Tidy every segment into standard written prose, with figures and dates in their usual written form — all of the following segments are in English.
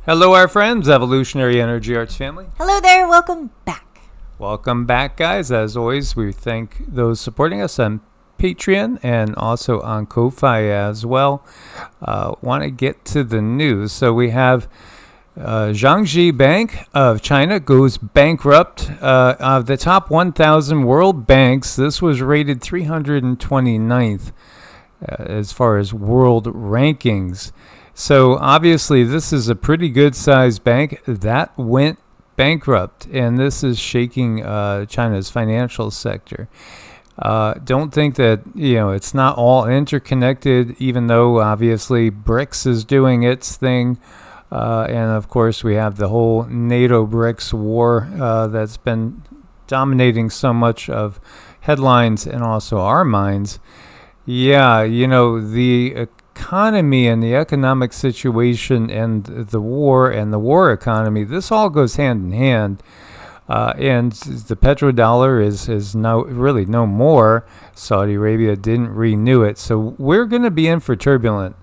Hello, our friends, Evolutionary Energy Arts family. Hello there, welcome back. Welcome back, guys. As always, we thank those supporting us on Patreon and also on Ko-Fi as well. Want to get to the news. So we have Jiangxi Bank of China goes bankrupt. Of the top 1,000 world banks, this was rated 329th as far as world rankings. So obviously this is a pretty good sized bank that went bankrupt, and this is shaking China's financial sector. Don't think that, it's not all interconnected, even though obviously BRICS is doing its thing. And of course we have the whole NATO-BRICS war that's been dominating so much of headlines and also our minds. Yeah, the economy and the economic situation and the war economy, this all goes hand in hand. And the petrodollar is now really no more. Saudi Arabia didn't renew it. So we're going to be in for turbulent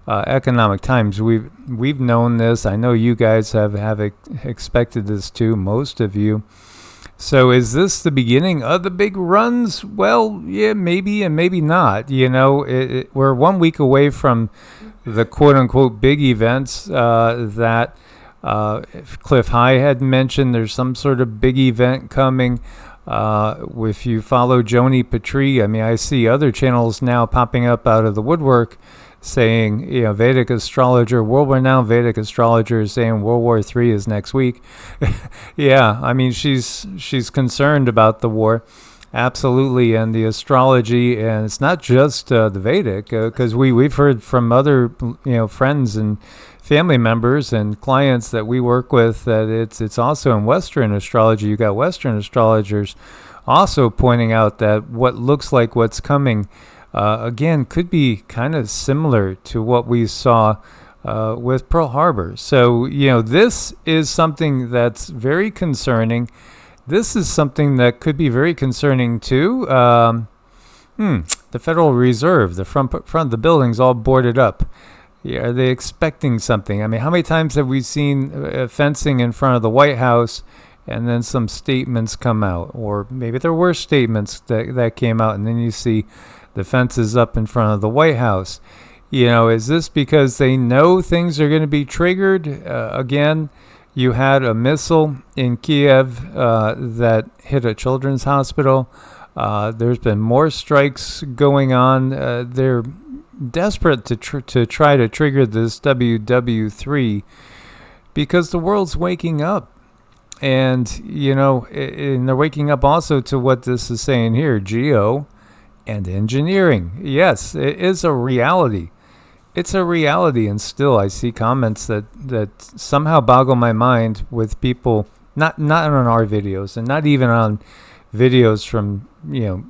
economic times. We've known this. I know you guys have expected this too, most of you. So is this the beginning of the big runs? Well, yeah, maybe and maybe not. We're 1 week away from the quote-unquote big events that Cliff High had mentioned. There's some sort of big event coming. If you follow Joni Petrie, I see other channels now popping up out of the woodwork saying, Vedic astrologer, world-renowned Vedic astrologer is saying World War III is next week. Yeah, she's concerned about the war. Absolutely, and the astrology, and it's not just the Vedic, because we've heard from other friends and family members and clients that we work with that it's also in Western astrology. You got Western astrologers also pointing out that what looks like what's coming again could be kind of similar to what we saw with Pearl Harbor. So this is something that's very concerning. This is something that could be very concerning too. The Federal Reserve, the front of the building's all boarded up. Yeah, are they expecting something? How many times have we seen fencing in front of the White House and then some statements come out? Or maybe there were statements that came out and then you see the fences up in front of the White House. Is this because they know things are going to be triggered? Again, you had a missile in Kiev that hit a children's hospital. There's been more strikes going on. They're desperate to try to trigger this WW3 because the world's waking up. And, and they're waking up also to what this is saying here, geo and engineering. Yes, it is a reality. It's a reality, and still I see comments that somehow boggle my mind with people, not on our videos, and not even on videos from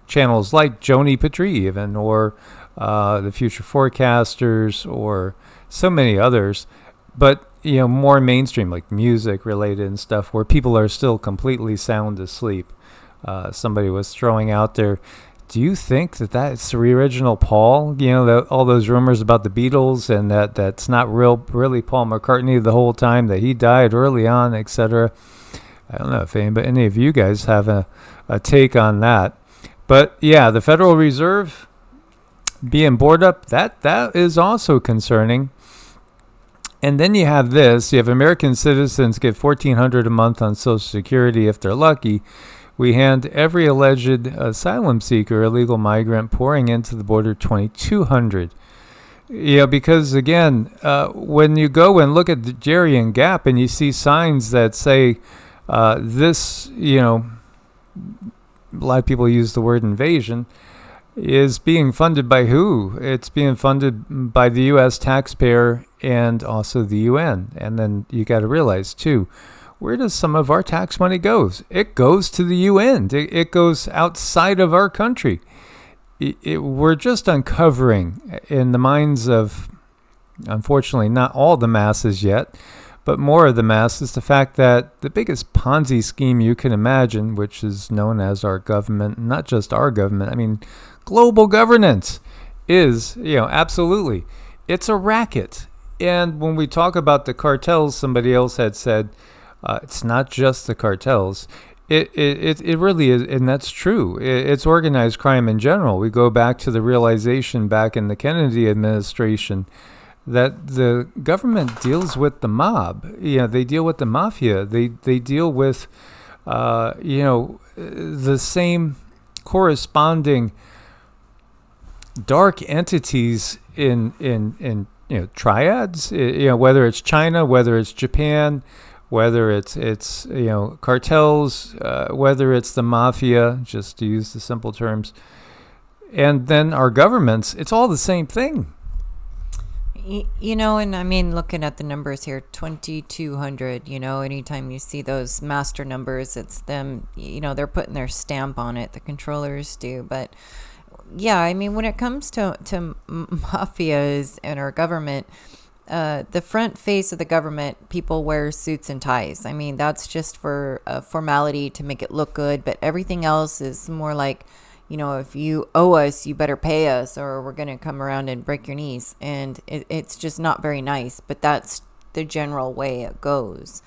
channels like Joni Petrie even, or the Future Forecasters, or so many others, but more mainstream, like music related and stuff, where people are still completely sound asleep. Somebody was throwing out there, do you think that that's the original Paul? All those rumors about the Beatles and that's not really Paul McCartney the whole time, that he died early on, etc. I don't know if any of you guys have a take on that. But yeah, the Federal Reserve being boarded up, that is also concerning. And then you have this. You have American citizens get $1,400 a month on Social Security if they're lucky. We hand every alleged asylum seeker, illegal migrant pouring into the border $2,200. Because again, when you go and look at the Darien Gap and you see signs that say this, a lot of people use the word invasion, is being funded by who? It's being funded by the U.S. taxpayer and also the UN. And then you got to realize too, where does some of our tax money go? It goes to the UN. It goes outside of our country. We're just uncovering in the minds of, unfortunately, not all the masses yet, but more of the masses, the fact that the biggest Ponzi scheme you can imagine, which is known as our government, not just our government, global governance, is, absolutely, it's a racket. And when we talk about the cartels, somebody else had said, it's not just the cartels. It really is, and that's true. It's organized crime in general. We go back to the realization back in the Kennedy administration that the government deals with the mob. They deal with the mafia. They deal with, the same corresponding dark entities in triads. Whether it's China, whether it's Japan, whether it's cartels, whether it's the mafia, just to use the simple terms, and then our governments. It's all the same thing. And I mean, looking at the numbers here, 2,200, anytime you see those master numbers, it's them, they're putting their stamp on it, the controllers do. But yeah, I mean, when it comes to mafias and our government, the front face of the government, people wear suits and ties. I mean, that's just for a formality to make it look good. But everything else is more like, if you owe us, you better pay us, or we're going to come around and break your knees. And it's just not very nice, but that's the general way it goes.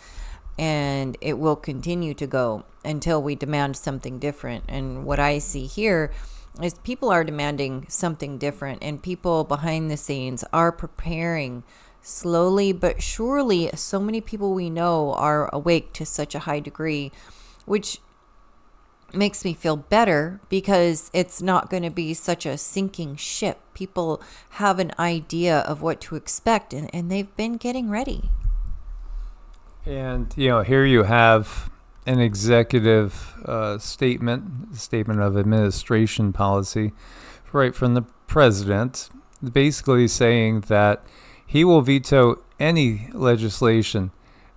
And it will continue to go until we demand something different. And what I see here is people are demanding something different, and people behind the scenes are preparing slowly but surely. So many people we know are awake to such a high degree, which makes me feel better because it's not going to be such a sinking ship. People have an idea of what to expect, and they've been getting ready. And, here you have an executive statement of administration policy right from the president, basically saying that he will veto any legislation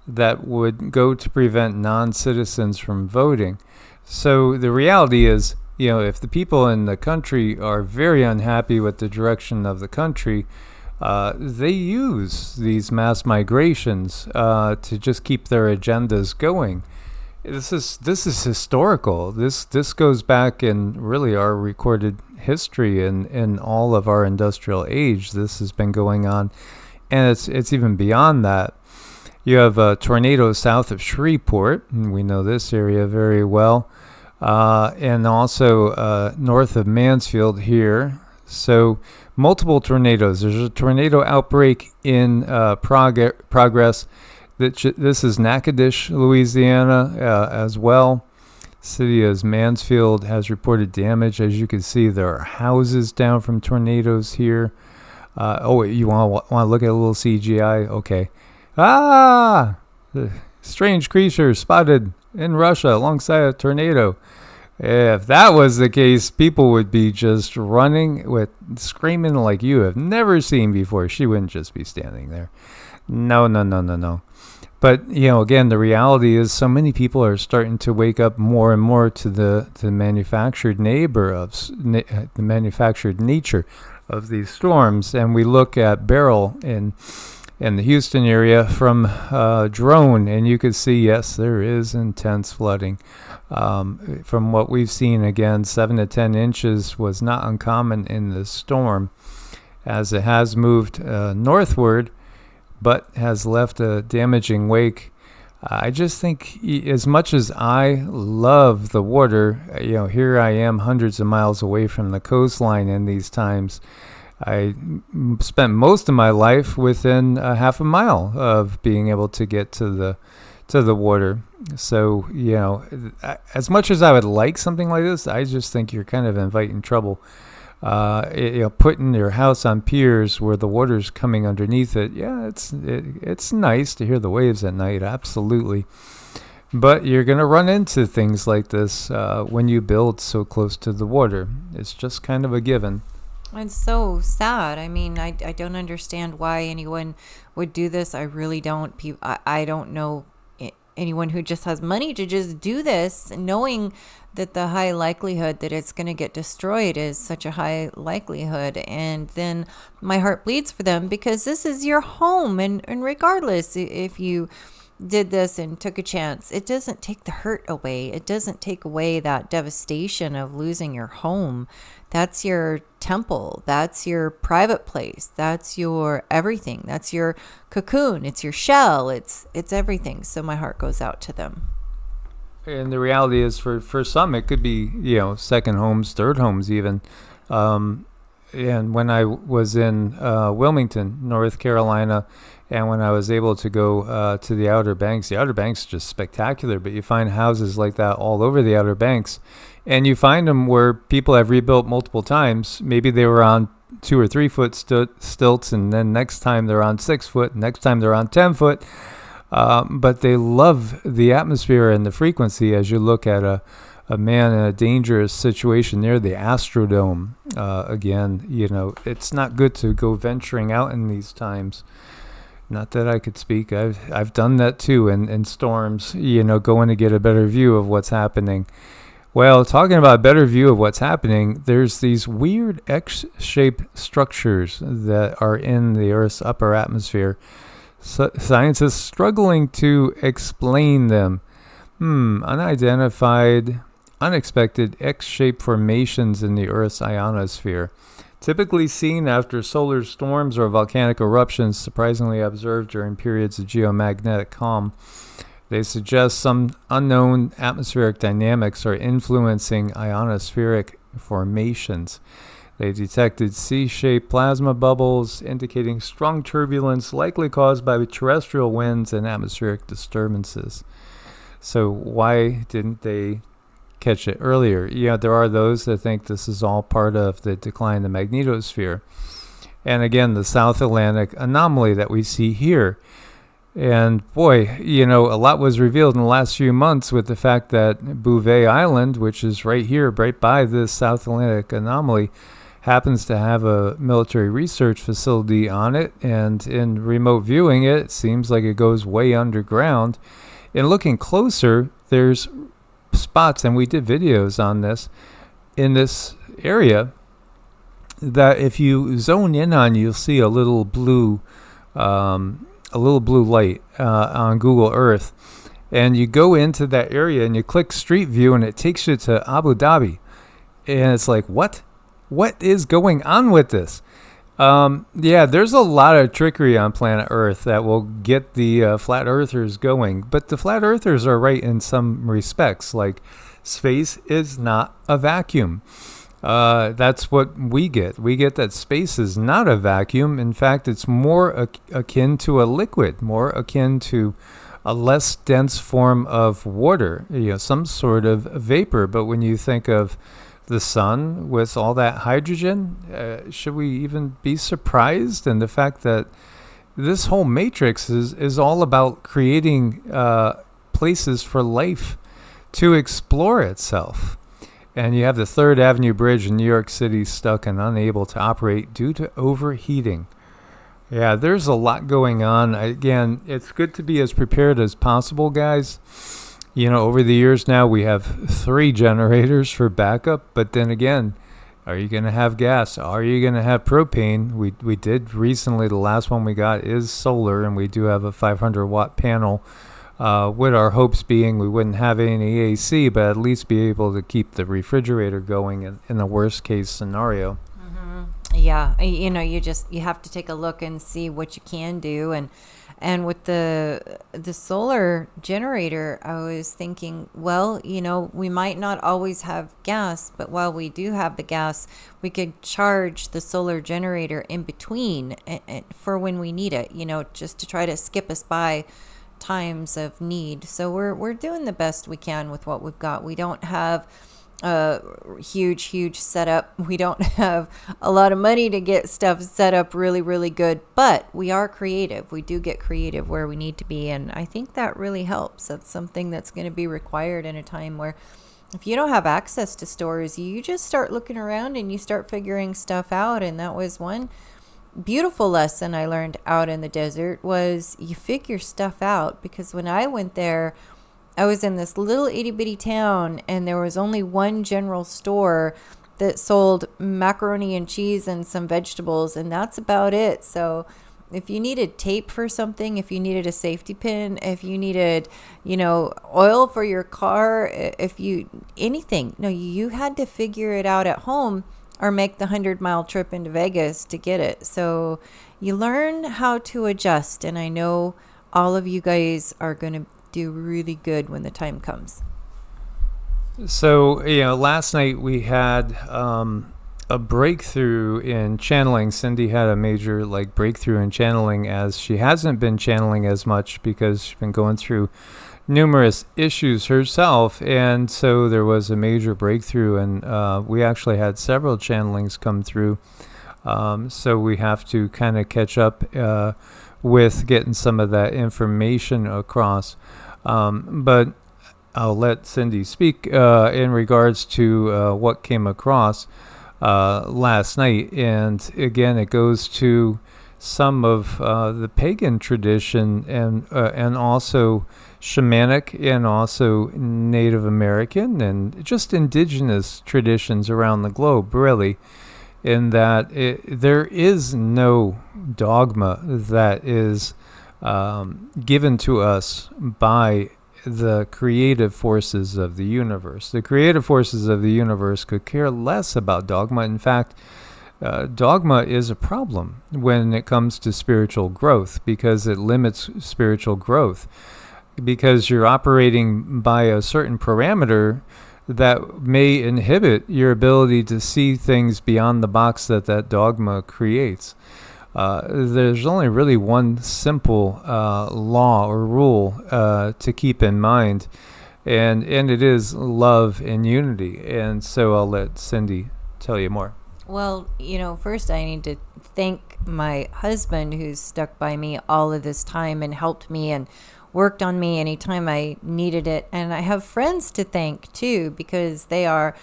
that would go to prevent non-citizens from voting. So the reality is, if the people in the country are very unhappy with the direction of the country, they use these mass migrations to just keep their agendas going. This is historical. This goes back in really our recorded history in all of our industrial age. This has been going on, and it's even beyond that. You have a tornado south of Shreveport, and we know this area very well, and also north of Mansfield here. So multiple tornadoes. There's a tornado outbreak in progress. This is Natchitoches, Louisiana, as well. City of Mansfield has reported damage. As you can see, there are houses down from tornadoes here. You want to look at a little CGI? Okay. Strange creature spotted in Russia alongside a tornado. If that was the case, people would be just running screaming like you have never seen before. She wouldn't just be standing there. No. But, again, the reality is so many people are starting to wake up more and more to the manufactured the manufactured nature of these storms. And we look at Beryl in the Houston area from drone, and you can see, yes, there is intense flooding. From what we've seen, again, 7 to 10 inches was not uncommon in the storm, as it has moved northward, but has left a damaging wake. I just think, as much as I love the water, here I am hundreds of miles away from the coastline in these times. I spent most of my life within a half a mile of being able to get to the water. So, as much as I would like something like this, I just think you're kind of inviting trouble. Putting your house on piers where the water's coming underneath it. Yeah, it's nice to hear the waves at night, absolutely. But you're going to run into things like this when you build so close to the water. It's just kind of a given. It's so sad. I mean, I don't understand why anyone would do this. I really don't. I don't know anyone who just has money to just do this, knowing that the high likelihood that it's going to get destroyed is such a high likelihood. And then my heart bleeds for them, because this is your home. And regardless if you did this and took a chance, it doesn't take the hurt away. It doesn't take away that devastation of losing your home. That's your temple. That's your private place. That's your everything. That's your cocoon. It's your shell. It's everything. So my heart goes out to them. And the reality is, for some, it could be, second homes, third homes even. And when I was in Wilmington, North Carolina, and when I was able to go to the Outer Banks are just spectacular, but you find houses like that all over the Outer Banks. And you find them where people have rebuilt multiple times. Maybe they were on 2 or 3 foot stilts, and then next time they're on 6 foot, next time they're on 10 foot. But they love the atmosphere and the frequency as you look at a man in a dangerous situation near the Astrodome. Again, it's not good to go venturing out in these times. Not that I could speak. I've done that too in storms, going to get a better view of what's happening. Well, talking about a better view of what's happening, there's these weird X-shaped structures that are in the Earth's upper atmosphere. Scientists struggling to explain them. Unidentified, unexpected X-shaped formations in the Earth's ionosphere. Typically seen after solar storms or volcanic eruptions, surprisingly observed during periods of geomagnetic calm. They suggest some unknown atmospheric dynamics are influencing ionospheric formations. They detected C-shaped plasma bubbles indicating strong turbulence likely caused by terrestrial winds and atmospheric disturbances. So why didn't they catch it earlier? There are those that think this is all part of the decline of the magnetosphere. And again, the South Atlantic anomaly that we see here. And boy, a lot was revealed in the last few months with the fact that Bouvet Island, which is right here, right by this South Atlantic anomaly, happens to have a military research facility on it. And in remote viewing it seems like it goes way underground. And looking closer, there's spots, and we did videos on this, in this area that if you zone in on, you'll see a little blue light on Google Earth, and you go into that area and you click Street View and it takes you to Abu Dhabi, and it's like, what is going on with this? There's a lot of trickery on planet Earth that will get the flat earthers going, but the flat earthers are right in some respects. Like, space is not a vacuum. That's what we get. We get that space is not a vacuum. In fact, it's more akin to a liquid, more akin to a less dense form of water, some sort of vapor. But when you think of the sun with all that hydrogen, should we even be surprised? And the fact that this whole matrix is all about creating places for life to explore itself. And you have the 3rd Avenue Bridge in New York City stuck and unable to operate due to overheating. Yeah, there's a lot going on. Again, it's good to be as prepared as possible, guys. Over the years now, we have 3 generators for backup. But then again, are you going to have gas? Are you going to have propane? We did recently, the last one we got is solar, and we do have a 500-watt panel. With our hopes being we wouldn't have any AC, but at least be able to keep the refrigerator going in the worst case scenario. Mm-hmm. Yeah, you have to take a look and see what you can do, and with the solar generator, I was thinking, well, we might not always have gas, but while we do have the gas, we could charge the solar generator in between for when we need it. Just to try to skip us by times of need. So we're doing the best we can with what we've got. We don't have a huge setup. We don't have a lot of money to get stuff set up really, really good, but we are creative. We do get creative where we need to be, and I think that really helps. That's something that's going to be required in a time where if you don't have access to stores, you just start looking around and you start figuring stuff out. And that was one beautiful lesson I learned out in the desert, was you figure stuff out. Because when I went there, I was in this little itty bitty town, and there was only one general store that sold macaroni and cheese and some vegetables, and that's about it. So if you needed tape for something, if you needed a safety pin, if you needed, oil for your car, if you, anything, no, you had to figure it out at home or make the 100-mile trip into Vegas to get it. So you learn how to adjust. And I know all of you guys are going to do really good when the time comes. So, last night we had a breakthrough in channeling. Cindy had a major breakthrough in channeling, as she hasn't been channeling as much because she's been going through numerous issues herself, and so there was a major breakthrough, and we actually had several channelings come through. So we have to kind of catch up with getting some of that information across. But I'll let Cindy speak in regards to what came across last night. And again, it goes to some of the pagan tradition and also shamanic and also Native American and just indigenous traditions around the globe, really, in that there is no dogma that is given to us by the creative forces of the universe. The creative forces of the universe could care less about dogma. In fact, dogma is a problem when it comes to spiritual growth, because it limits spiritual growth, because you're operating by a certain parameter that may inhibit your ability to see things beyond the box that dogma creates. There's only really one simple law or rule to keep in mind, and it is love and unity. And so I'll let Cindy tell you more. Well, first I need to thank my husband, who's stuck by me all of this time and helped me and worked on me anytime I needed it. And I have friends to thank too, because they are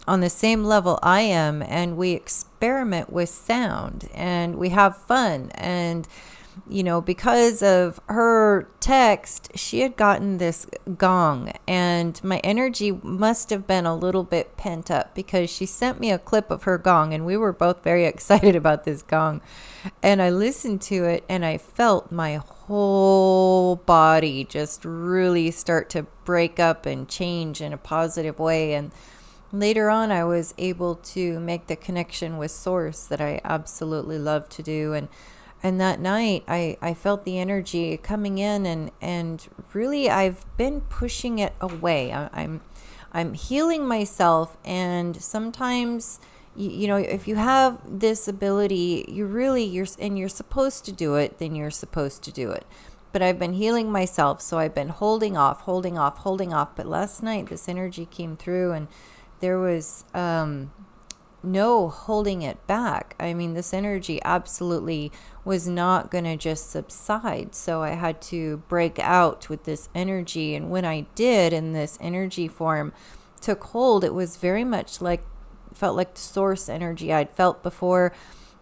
on the same level I am, and we experiment with sound and we have fun. And because of her text, she had gotten this gong, and my energy must have been a little bit pent up, because she sent me a clip of her gong, and we were both very excited about this gong. And I listened to it, and I felt my whole body just really start to break up and change in a positive way. And later on, I was able to make the connection with Source that I absolutely love to do. And that night, I felt the energy coming in, and really I've been pushing it away. I'm healing myself, and sometimes, if you have this ability, you're supposed to do it, then you're supposed to do it. But I've been healing myself, so I've been holding off. But last night, this energy came through, and there was no holding it back. I mean, this energy absolutely was not going to just subside. So I had to break out with this energy. And when I did, and this energy form took hold, it was very much felt like the Source energy I'd felt before.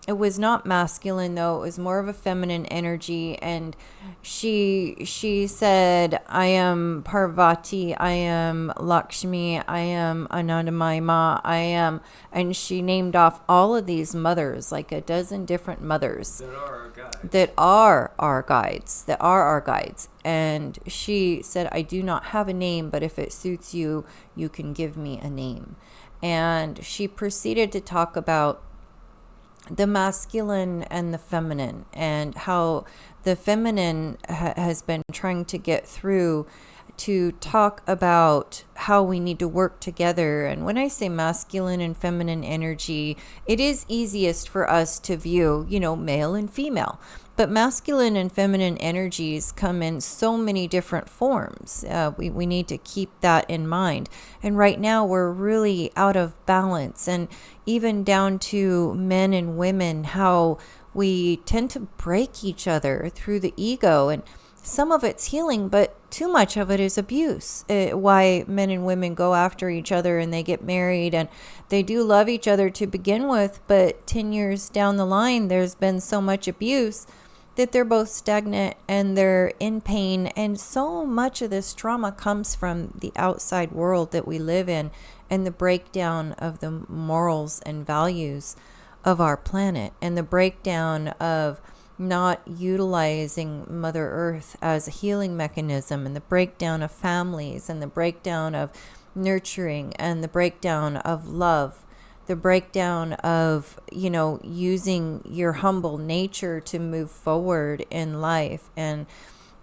It was not masculine, though. It was more of a feminine energy. And she said, I am Parvati, I am Lakshmi, I am Anandamayi Ma, I am, and she named off all of these mothers, like a dozen different mothers that are our guides. And she said, I do not have a name, but if it suits you, you can give me a name. And she proceeded to talk about the masculine and the feminine, and how the feminine has been trying to get through to talk about how we need to work together. And when I say masculine and feminine energy, it is easiest for us to view, male and female. But masculine and feminine energies come in so many different forms. We need to keep that in mind. And right now we're really out of balance, and even down to men and women, how we tend to break each other through the ego. And some of it's healing, but too much of it is abuse. Why men and women go after each other and they get married, and they do love each other to begin with, but 10 years down the line, there's been so much abuse that they're both stagnant and they're in pain. And so much of this trauma comes from the outside world that we live in, and the breakdown of the morals and values of our planet, and the breakdown of not utilizing Mother Earth as a healing mechanism, and the breakdown of families, and the breakdown of nurturing, and the breakdown of love, the breakdown of, using your humble nature to move forward in life. And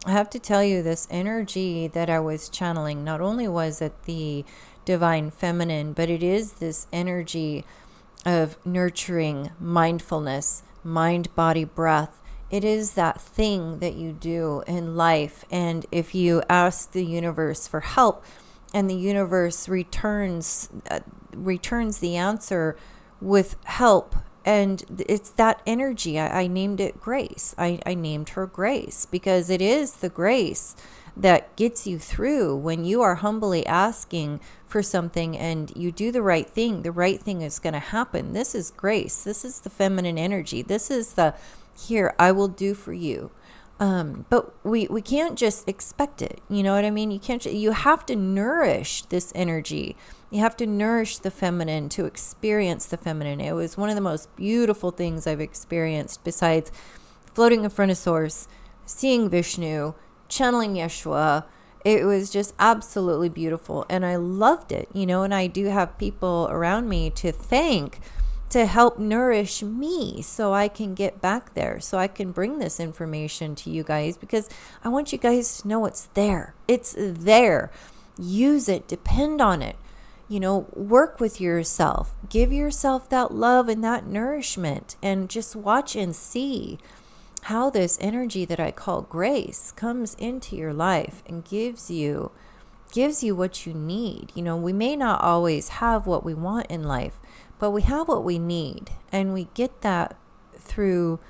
I have to tell you, this energy that I was channeling, not only was it the divine feminine, but it is this energy of nurturing mindfulness, mind, body, breath. It is that thing that you do in life. And if you ask the universe for help, and the universe returns the answer with help, and it's that energy. I named it Grace. I named her Grace, because it is the grace that gets you through when you are humbly asking for something and you do the right thing. The right thing is going to happen. This is grace. This is the feminine energy. This is the, here, I will do for you. But we can't just expect it. You know what I mean? You have to nourish this energy. You have to nourish the feminine to experience the feminine. It was one of the most beautiful things I've experienced, besides floating in front of Source, seeing Vishnu, channeling Yeshua. It was just absolutely beautiful, and I loved it, and I do have people around me to thank, to help nourish me, so I can get back there, so I can bring this information to you guys, because I want you guys to know it's there. It's there. Use it. Depend on it. Work with yourself. Give yourself that love and that nourishment, and just watch and see how this energy that I call grace comes into your life and gives you what you need. We may not always have what we want in life, but we have what we need, and we get that through,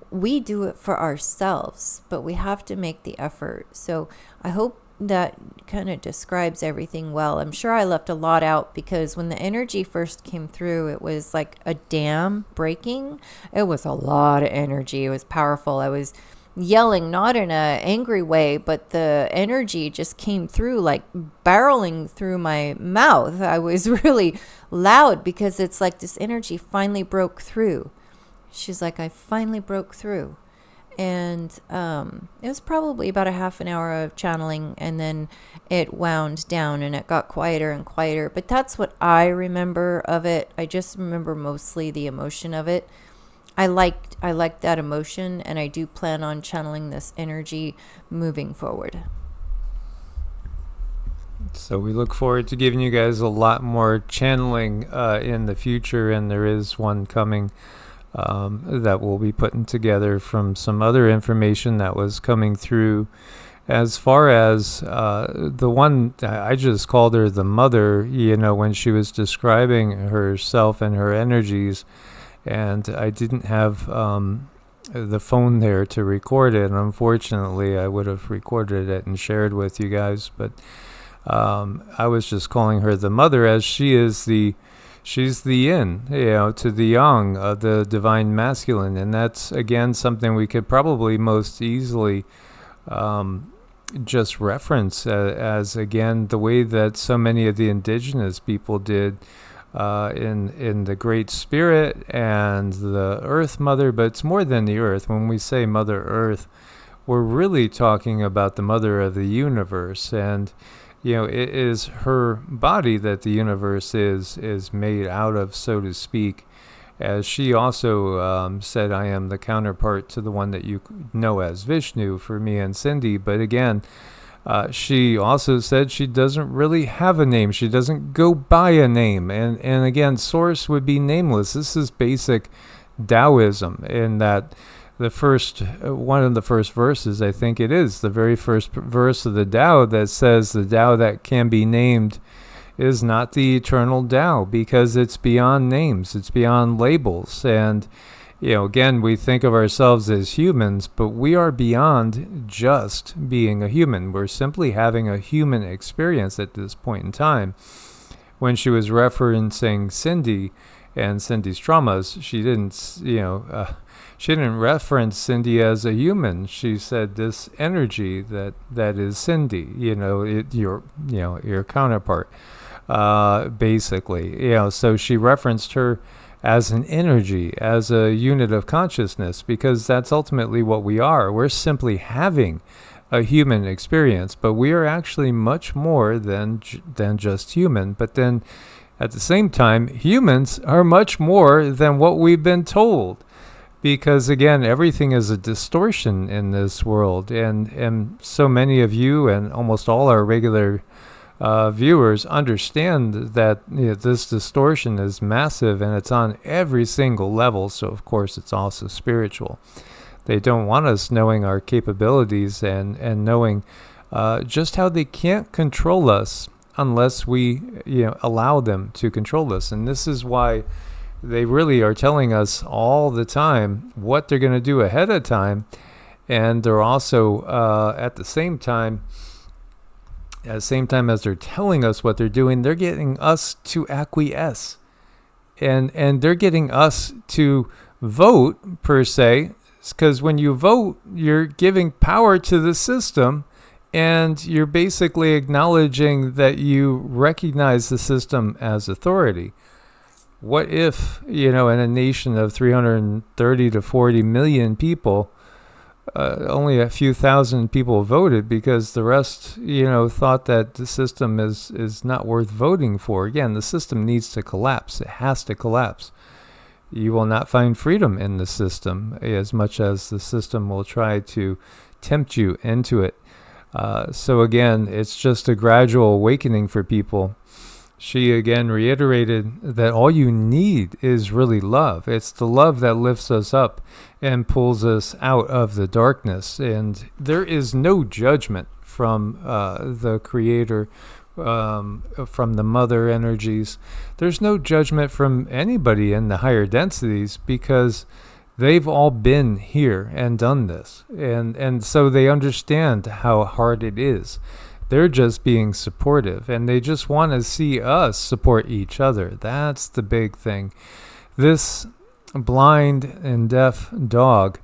we do it for ourselves, but we have to make the effort. So I hope that kind of describes everything well. I'm sure I left a lot out, because when the energy first came through, it was like a dam breaking. It was a lot of energy. It was powerful. I was yelling, not in an angry way, but the energy just came through like barreling through my mouth. I was really loud, because it's like this energy finally broke through. She's like, I finally broke through. And it was probably about a half an hour of channeling, and then it wound down and it got quieter and quieter. But that's what I remember of it. I just remember mostly the emotion of it. I liked that emotion, and I do plan on channeling this energy moving forward. So we look forward to giving you guys a lot more channeling in the future, and there is one coming that we'll be putting together from some other information that was coming through. As far as the one, I just called her the mother, when she was describing herself and her energies, and I didn't have the phone there to record it. Unfortunately, I would have recorded it and shared with you guys, but I was just calling her the mother, as she's the yin, to the yang, the divine masculine. And that's, again, something we could probably most easily just reference as, again, the way that so many of the indigenous people did in the Great Spirit and the Earth Mother. But it's more than the Earth. When we say Mother Earth, we're really talking about the mother of the universe. And it is her body that the universe is made out of, so to speak. As she also said, I am the counterpart to the one that you know as Vishnu for me and Cindy. But again, she also said she doesn't really have a name. She doesn't go by a name. And again, Source would be nameless. This is basic Taoism, in that one of the first verses, I think it is the very first verse of the Tao, that says the Tao that can be named is not the eternal Tao, because it's beyond names, it's beyond labels. And again, we think of ourselves as humans, but we are beyond just being a human. We're simply having a human experience at this point in time. When she was referencing Cindy and Cindy's traumas, she didn't reference Cindy as a human. She said this energy that is Cindy, your counterpart, basically. So she referenced her as an energy, as a unit of consciousness, because that's ultimately what we are. We're simply having a human experience, but we are actually much more than just human. But then at the same time, humans are much more than what we've been told, because again, everything is a distortion in this world, and so many of you and almost all our regular viewers understand that this distortion is massive, and it's on every single level. So of course it's also spiritual. They don't want us knowing our capabilities and knowing just how they can't control us unless we allow them to control us. And this is why they really are telling us all the time what they're going to do ahead of time. And they're also at the same time as they're telling us what they're doing, they're getting us to acquiesce, and they're getting us to vote, per se, because when you vote, you're giving power to the system, and you're basically acknowledging that you recognize the system as authority. What if, in a nation of 330 to 40 million people, only a few thousand people voted because the rest, thought that the system is not worth voting for? Again, the system needs to collapse. It has to collapse. You will not find freedom in the system as much as the system will try to tempt you into it. So again, it's just a gradual awakening for people. She again reiterated that all you need is really love. It's the love that lifts us up and pulls us out of the darkness. And there is no judgment from the Creator, from the mother energies. There's no judgment from anybody in the higher densities, because they've all been here and done this. And so they understand how hard it is. They're just being supportive, and they just want to see us support each other. That's the big thing. This blind and deaf dog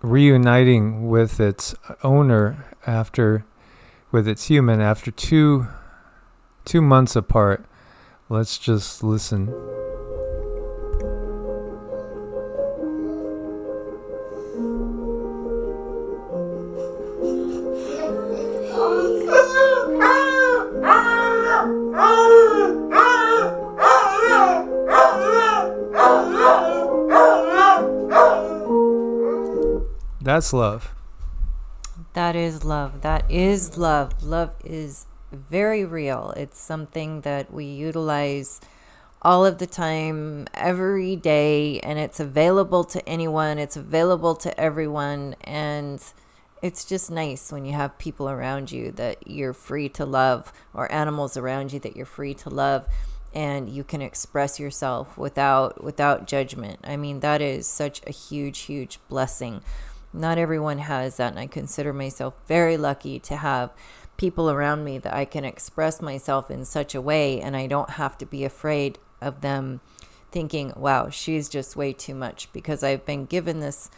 reuniting with its owner with its human after two months apart. Let's just listen. That's love. That is love. That is love. Love is very real. It's something that we utilize all of the time, every day, and it's available to anyone. It's available to everyone. And it's just nice when you have people around you that you're free to love, or animals around you that you're free to love, and you can express yourself without judgment. I mean, that is such a huge, huge blessing. Not everyone has that, and I consider myself very lucky to have people around me that I can express myself in such a way, and I don't have to be afraid of them thinking, wow, she's just way too much, because I've been given this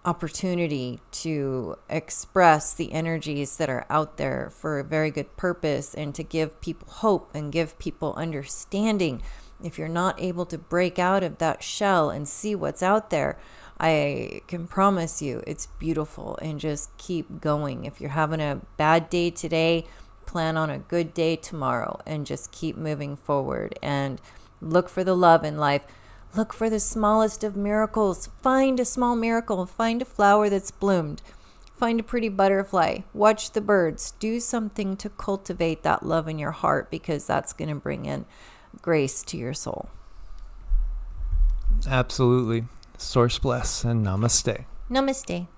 opportunity to express the energies that are out there for a very good purpose, and to give people hope and give people understanding. If you're not able to break out of that shell and see what's out there, I can promise you it's beautiful, and just keep going. If you're having a bad day today, plan on a good day tomorrow, and just keep moving forward and look for the love in life. Look for the smallest of miracles. Find a small miracle. Find a flower that's bloomed. Find a pretty butterfly. Watch the birds. Do something to cultivate that love in your heart, because that's going to bring in grace to your soul. Absolutely. Source bless and namaste. Namaste.